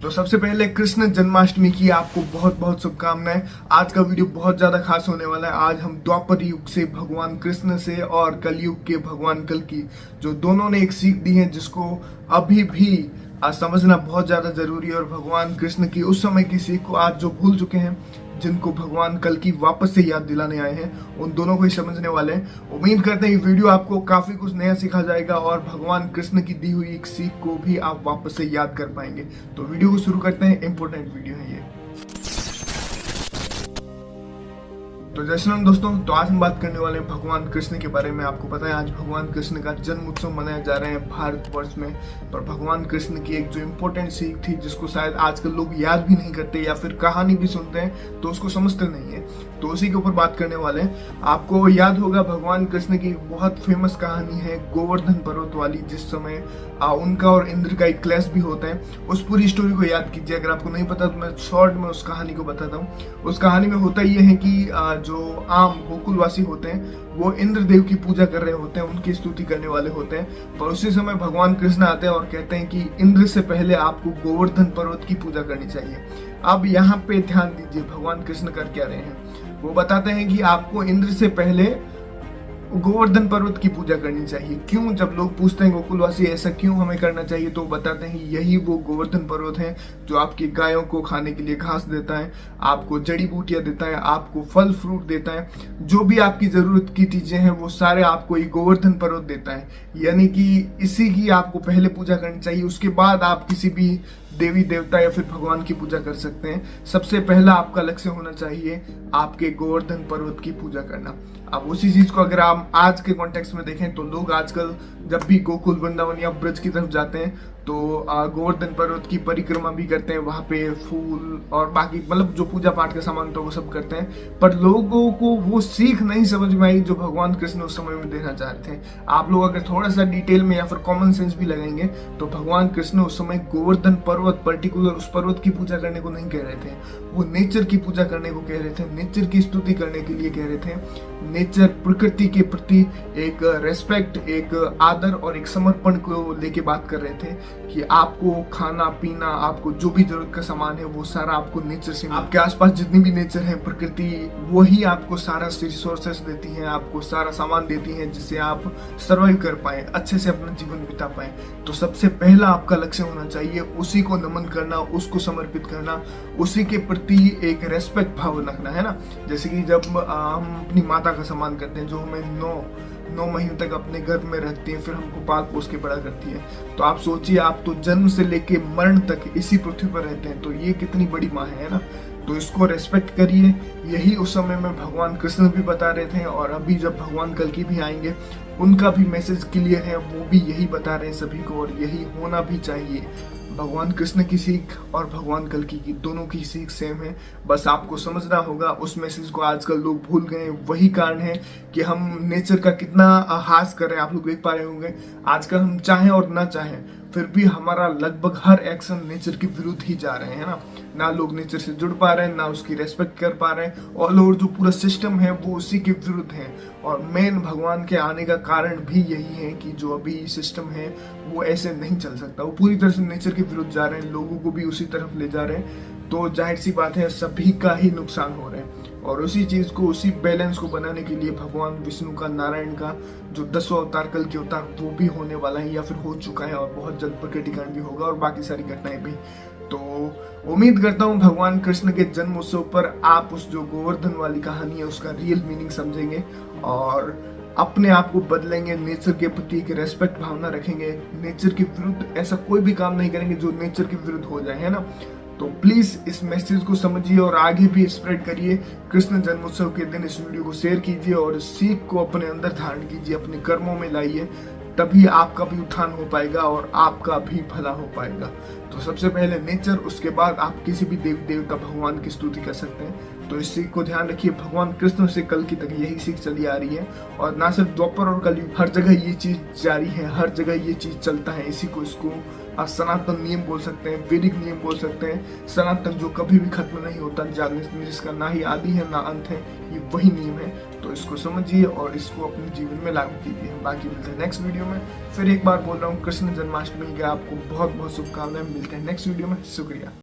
तो सबसे पहले कृष्ण जन्माष्टमी की आपको बहुत बहुत शुभकामनाएं। आज का वीडियो बहुत ज्यादा खास होने वाला है। आज हम द्वापर युग से भगवान कृष्ण से और कलयुग के भगवान कल की जो दोनों ने एक सीख दी है जिसको अभी भी समझना बहुत ज्यादा जरूरी है। और भगवान कृष्ण की उस समय की सीख को आज जो भूल चुके हैं, जिनको भगवान कल की वापस से याद दिलाने आए हैं, उन दोनों को ही समझने वाले हैं। उम्मीद करते हैं ये वीडियो आपको काफी कुछ नया सिखा जाएगा और भगवान कृष्ण की दी हुई एक सीख को भी आप वापस से याद कर पाएंगे। तो वीडियो को शुरू करते हैं। इंपॉर्टेंट वीडियो है ये। तो जय श्री राम दोस्तों। तो आज हम बात करने वाले हैं भगवान कृष्ण के बारे में। आपको पता है आज भगवान कृष्ण का जन्म उत्सव मनाया जा रहे हैं भारतवर्ष में। पर भगवान कृष्ण की एक जो इम्पोर्टेंट सीख थी जिसको शायद आजकल लोग याद भी नहीं करते या फिर कहानी भी सुनते हैं तो उसको समझते नहीं है, तो उसी के ऊपर बात करने वाले हैं। आपको याद होगा भगवान कृष्ण की बहुत फेमस कहानी है गोवर्धन पर्वत वाली, जिस समय उनका और इंद्र का एक क्लैश भी होता है। उस पूरी स्टोरी को याद कीजिए। अगर आपको नहीं पता तो मैं शॉर्ट में उस कहानी को बताता हूँ। उस कहानी में होता यह है कि जो आम गोकुलवासी होते हैं वो इंद्र देव की पूजा कर रहे होते हैं, उनकी स्तुति करने वाले होते हैं। पर उसी समय भगवान कृष्ण आते हैं और कहते हैं कि इंद्र से पहले आपको गोवर्धन पर्वत की पूजा करनी चाहिए। अब यहाँ पे ध्यान दीजिए भगवान कृष्ण कर क्या रहे हैं। वो बताते हैं कि आपको इंद्र से पहले गोवर्धन पर्वत की पूजा करनी चाहिए। क्यों? जब लोग पूछते हैं गोकुलवासी ऐसा क्यों हमें करना चाहिए, तो बताते हैं यही वो गोवर्धन पर्वत है जो आपकी गायों को खाने के लिए घास देता है, आपको जड़ी बूटियां देता है, आपको फल फ्रूट देता है। जो भी आपकी जरूरत की चीजें हैं वो सारे आपको ये गोवर्धन पर्वत देता है। यानी कि इसी की आपको पहले पूजा करनी चाहिए। उसके बाद आप किसी भी देवी देवता या फिर भगवान की पूजा कर सकते हैं। सबसे पहला आपका लक्ष्य होना चाहिए आपके गोवर्धन पर्वत की पूजा करना। अब उसी चीज को अगर आप आज के कॉन्टेक्स्ट में देखें तो लोग आजकल जब भी गोकुल वृंदावन या ब्रज की तरफ जाते हैं तो गोवर्धन पर्वत की परिक्रमा भी करते हैं, वहां पे फूल और बाकी मतलब जो पूजा पाठ का सामान तो वो सब करते हैं। पर लोगों को वो सीख नहीं समझ में आई जो भगवान कृष्ण उस समय में देना चाहते थे। आप लोग अगर थोड़ा सा डिटेल में या फिर कॉमन सेंस भी लगाएंगे तो भगवान कृष्ण उस समय गोवर्धन पर्वत पर्टिकुलर उस पर्वत की पूजा करने को नहीं कह रहे थे, वो नेचर की पूजा करने को कह रहे थे, नेचर की स्तुति करने के लिए कह रहे थे। नेचर प्रकृति के प्रति एक रेस्पेक्ट, एक आदर और एक समर्पण को लेके बात कर रहे थे कि आपको खाना पीना, आपको जो भी जरूरत का सामान है वो सारा आपको नेचर से, आपके आसपास जितनी भी नेचर है प्रकृति, वही आपको सारा रिसोर्सेस देती है, आपको सारा सामान देती है जिससे आप सर्वाइव कर पाए, अच्छे से अपना जीवन बिता पाए। तो सबसे पहला आपका लक्ष्य होना चाहिए उसी को नमन करना, उसको समर्पित करना, उसी के प्रति एक रेस्पेक्ट भाव रखना, है ना। जैसे कि जब हम अपनी माता का सम्मान करते हैं जो हमें 9 महीने तक अपने गर्भ में रखती है, फिर हमको पाल पोस के बड़ा करती है। तो आप सोचिए, आप तो जन्म से लेके मरण तक इसी पृथ्वी पर रहते हैं, तो ये कितनी बड़ी माँ है ना। तो इसको रेस्पेक्ट करिए। यही उस समय में भगवान कृष्ण भी बता रहे थे और अभी जब भगवान कल की भी आएंगे उनका भी मैसेज क्लियर है, वो भी यही बता रहे हैं सभी को और यही होना भी चाहिए। भगवान कृष्ण की सीख और भगवान कल की दोनों की सीख सेम है, बस आपको समझना होगा। उस मैसेज को आजकल लोग भूल गए। वही कारण है कि हम नेचर का कितना हास कर रहे हैं। आप लोग देख पा रहे होंगे आजकल हम चाहें और ना चाहें फिर भी हमारा लगभग हर एक्शन नेचर के विरुद्ध ही जा रहे हैं ना लोग नेचर से जुड़ पा रहे हैं, ना उसकी रेस्पेक्ट कर पा रहे हैं। ऑल ओवर जो पूरा सिस्टम है वो उसी के विरुद्ध है। और मेन भगवान के आने का कारण भी यही है कि जो अभी सिस्टम है वो ऐसे नहीं चल सकता। वो पूरी तरह से नेचर के विरुद्ध जा रहे हैं, लोगों को भी उसी तरफ ले जा रहे हैं। तो जाहिर सी बात है सभी का ही नुकसान हो रहा है। और उसी चीज को, उसी बैलेंस को बनाने के लिए भगवान विष्णु का, नारायण का जो 10वां अवतार कल के अवतार वो भी होने वाला है या फिर हो चुका है और बहुत जल्द प्रकटीकरण भी होगा और बाकी सारी घटनाएं भी। तो उम्मीद करता हूँ भगवान कृष्ण के जन्म उत्सव पर आप उस जो गोवर्धन वाली कहानी है उसका रियल मीनिंग समझेंगे और अपने आप को बदलेंगे, नेचर के प्रति एक रेस्पेक्ट भावना रखेंगे, नेचर के विरुद्ध ऐसा कोई भी काम नहीं करेंगे जो नेचर के विरुद्ध हो जाए, है ना। तो प्लीज इस मैसेज को समझिए और आगे भी स्प्रेड करिए। कृष्ण जन्मोत्सव के दिन इस वीडियो को शेयर कीजिए और इस सीख को अपने अंदर धारण कीजिए, अपने कर्मों में लाइए, तभी आपका भी उत्थान हो पाएगा और आपका भी भला हो पाएगा। तो सबसे पहले नेचर, उसके बाद आप किसी भी देवी देवता भगवान की स्तुति कर सकते हैं। तो इस सीख को ध्यान रखिए। भगवान कृष्ण से कल की तक यही सीख चली आ रही है और ना सिर्फ द्वापर और कलयुग, हर जगह ये चीज जारी है, हर जगह ये चीज चलता है। इसी को इसको सनातन नियम बोल सकते हैं, वैदिक नियम बोल सकते हैं। सनातन जो कभी भी खत्म नहीं होता, जिसका ना ही आदि है ना अंत है, ये वही नियम है। तो तो इसको समझिए और इसको अपने जीवन में लागू कीजिए। बाकी मिलते हैं नेक्स्ट वीडियो में। फिर एक बार बोल रहा हूँ, कृष्ण जन्माष्टमी की आपको बहुत बहुत शुभकामनाएं। मिलते हैं नेक्स्ट वीडियो में। शुक्रिया।